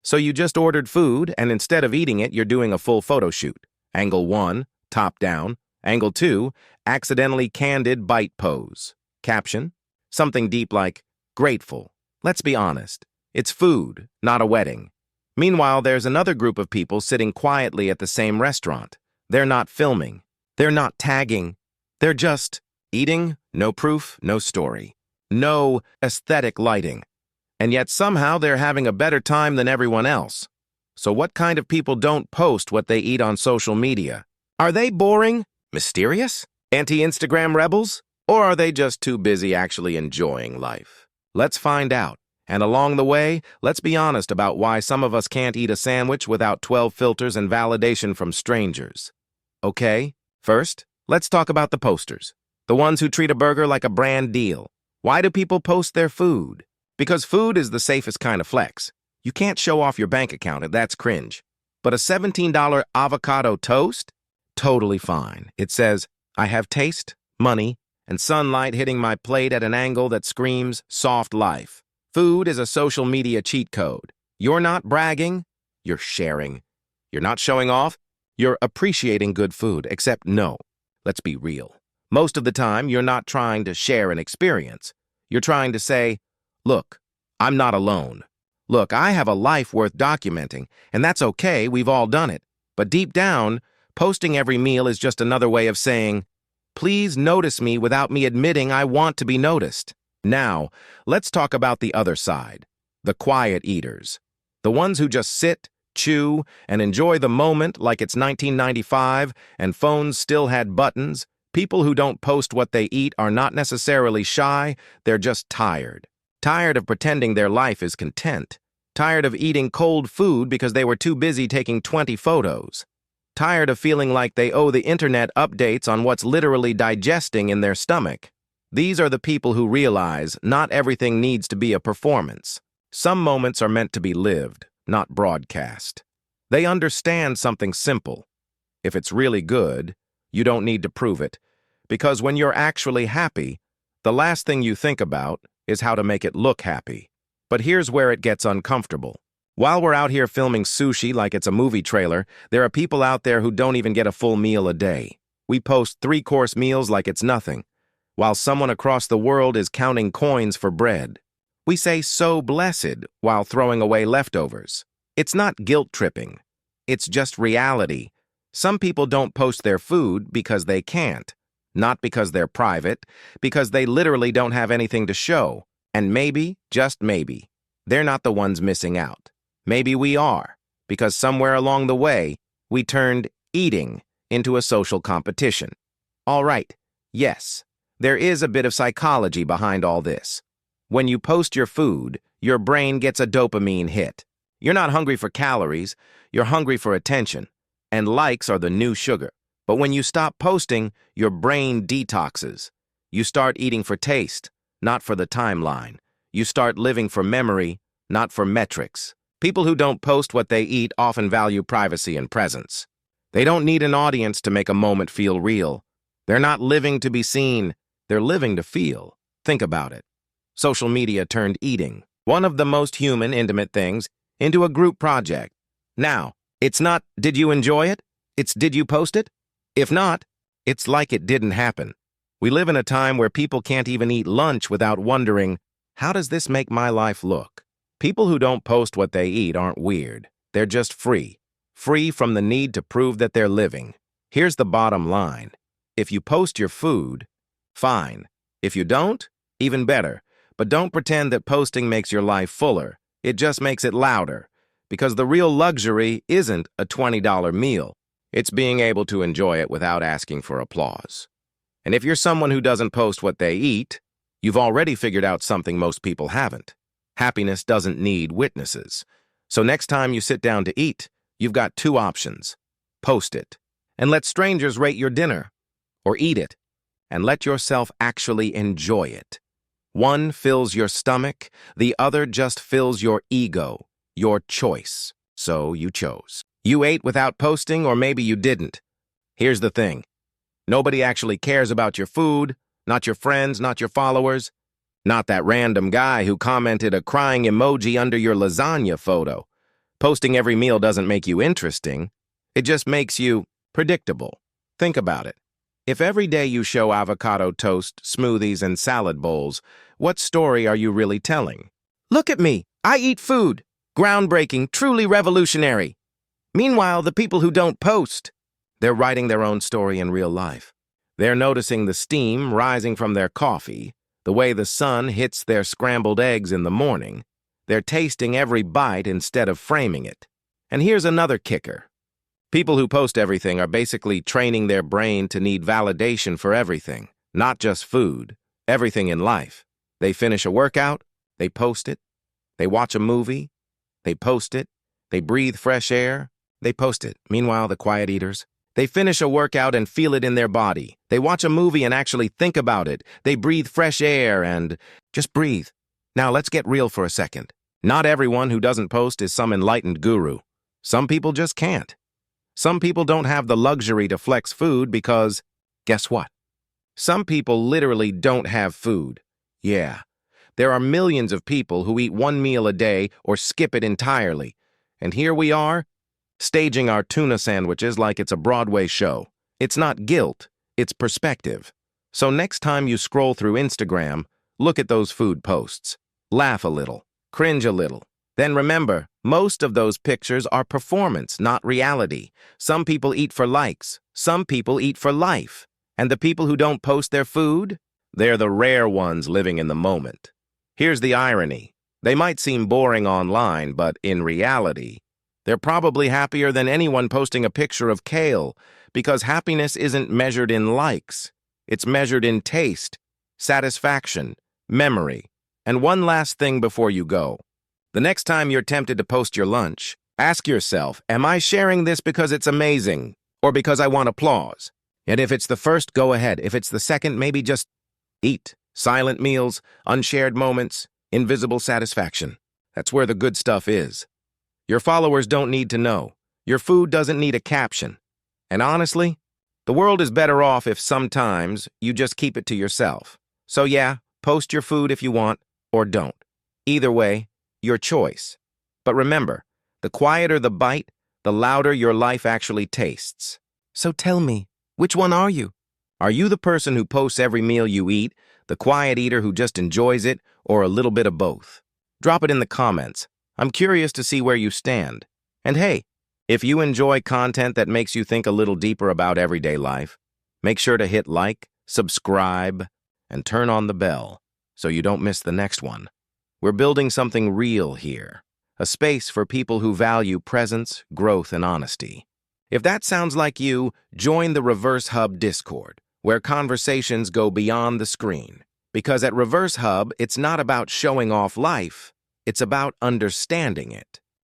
So you just ordered food, and instead of eating it, you're doing a full photo shoot. Angle 1, top down. Angle 2, accidentally candid bite pose. Caption, something deep like, grateful. Let's be honest. It's food, not a wedding. Meanwhile, there's another group of people sitting quietly at the same restaurant. They're not filming. They're not tagging. They're just eating, no proof, no story. No aesthetic lighting. And yet somehow they're having a better time than everyone else. So what kind of people don't post what they eat on social media? Are they boring? Mysterious? Anti-Instagram rebels? Or are they just too busy actually enjoying life? Let's find out. And along the way, let's be honest about why some of us can't eat a sandwich without 12 filters and validation from strangers. Okay, first, let's talk about the posters. The ones who treat a burger like a brand deal. Why do people post their food? Because food is the safest kind of flex. You can't show off your bank account, and that's cringe. But a $17 avocado toast? Totally fine. It says, I have taste, money, and sunlight hitting my plate at an angle that screams soft life. Food is a social media cheat code. You're not bragging, you're sharing. You're not showing off, you're appreciating good food, except no, let's be real. Most of the time, you're not trying to share an experience. You're trying to say, look, I'm not alone. Look, I have a life worth documenting, and that's okay, we've all done it. But deep down, posting every meal is just another way of saying, please notice me without me admitting I want to be noticed. Now, let's talk about the other side, the quiet eaters. The ones who just sit, chew, and enjoy the moment like it's 1995 and phones still had buttons. People who don't post what they eat are not necessarily shy, they're just tired. Tired of pretending their life is content. Tired of eating cold food because they were too busy taking 20 photos. Tired of feeling like they owe the internet updates on what's literally digesting in their stomach. These are the people who realize not everything needs to be a performance. Some moments are meant to be lived, not broadcast. They understand something simple. If it's really good, you don't need to prove it, because when you're actually happy, the last thing you think about is how to make it look happy. But here's where it gets uncomfortable. While we're out here filming sushi like it's a movie trailer, there are people out there who don't even get a full meal a day. We post 3-course meals like it's nothing, while someone across the world is counting coins for bread. We say so blessed while throwing away leftovers. It's not guilt-tripping. It's just reality. Some people don't post their food because they can't. Not because they're private, because they literally don't have anything to show. And maybe, just maybe, they're not the ones missing out. Maybe we are, because somewhere along the way, we turned eating into a social competition. All right, yes, there is a bit of psychology behind all this. When you post your food, your brain gets a dopamine hit. You're not hungry for calories, you're hungry for attention. And likes are the new sugar. But when you stop posting, your brain detoxes. You start eating for taste, not for the timeline. You start living for memory, not for metrics. People who don't post what they eat often value privacy and presence. They don't need an audience to make a moment feel real. They're not living to be seen, they're living to feel. Think about it. Social media turned eating, one of the most human, intimate things, into a group project. Now, it's not, did you enjoy it? It's, did you post it? If not, it's like it didn't happen. We live in a time where people can't even eat lunch without wondering, how does this make my life look? People who don't post what they eat aren't weird. They're just free. Free from the need to prove that they're living. Here's the bottom line. If you post your food, fine. If you don't, even better. But don't pretend that posting makes your life fuller. It just makes it louder. Because the real luxury isn't a $20 meal. It's being able to enjoy it without asking for applause. And if you're someone who doesn't post what they eat, you've already figured out something most people haven't. Happiness doesn't need witnesses. So next time you sit down to eat, you've got 2 options. Post it, and let strangers rate your dinner. Or eat it, and let yourself actually enjoy it. One fills your stomach, the other just fills your ego, your choice. So you chose. You ate without posting, or maybe you didn't. Here's the thing. Nobody actually cares about your food, not your friends, not your followers, not that random guy who commented a crying emoji under your lasagna photo. Posting every meal doesn't make you interesting. It just makes you predictable. Think about it. If every day you show avocado toast, smoothies, and salad bowls, what story are you really telling? Look at me. I eat food. Groundbreaking, truly revolutionary. Meanwhile, the people who don't post, they're writing their own story in real life. They're noticing the steam rising from their coffee, the way the sun hits their scrambled eggs in the morning. They're tasting every bite instead of framing it. And here's another kicker. People who post everything are basically training their brain to need validation for everything, not just food, everything in life. They finish a workout, they post it. They watch a movie, they post it. They breathe fresh air, they post it. Meanwhile, the quiet eaters, they finish a workout and feel it in their body. They watch a movie and actually think about it. They breathe fresh air and just breathe. Now, let's get real for a second. Not everyone who doesn't post is some enlightened guru. Some people just can't. Some people don't have the luxury to flex food because, guess what? Some people literally don't have food. Yeah, there are millions of people who eat one meal a day or skip it entirely. And here we are, staging our tuna sandwiches like it's a Broadway show. It's not guilt, it's perspective. So next time you scroll through Instagram, look at those food posts. Laugh a little, cringe a little. Then remember, most of those pictures are performance, not reality. Some people eat for likes. Some people eat for life. And the people who don't post their food? They're the rare ones living in the moment. Here's the irony. They might seem boring online, but in reality, they're probably happier than anyone posting a picture of kale, because happiness isn't measured in likes. It's measured in taste, satisfaction, memory. And one last thing before you go. The next time you're tempted to post your lunch, ask yourself, am I sharing this because it's amazing or because I want applause? And if it's the first, go ahead. If it's the second, maybe just eat. Silent meals, unshared moments, invisible satisfaction. That's where the good stuff is. Your followers don't need to know. Your food doesn't need a caption. And honestly, the world is better off if sometimes you just keep it to yourself. So yeah, post your food if you want, or don't. Either way, your choice. But remember, the quieter the bite, the louder your life actually tastes. So tell me, which one are you? Are you the person who posts every meal you eat, the quiet eater who just enjoys it, or a little bit of both? Drop it in the comments. I'm curious to see where you stand. And hey, if you enjoy content that makes you think a little deeper about everyday life, make sure to hit like, subscribe, and turn on the bell so you don't miss the next one. We're building something real here, a space for people who value presence, growth, and honesty. If that sounds like you, join the Reverse Hub Discord, where conversations go beyond the screen. Because at Reverse Hub, it's not about showing off life, it's about understanding it.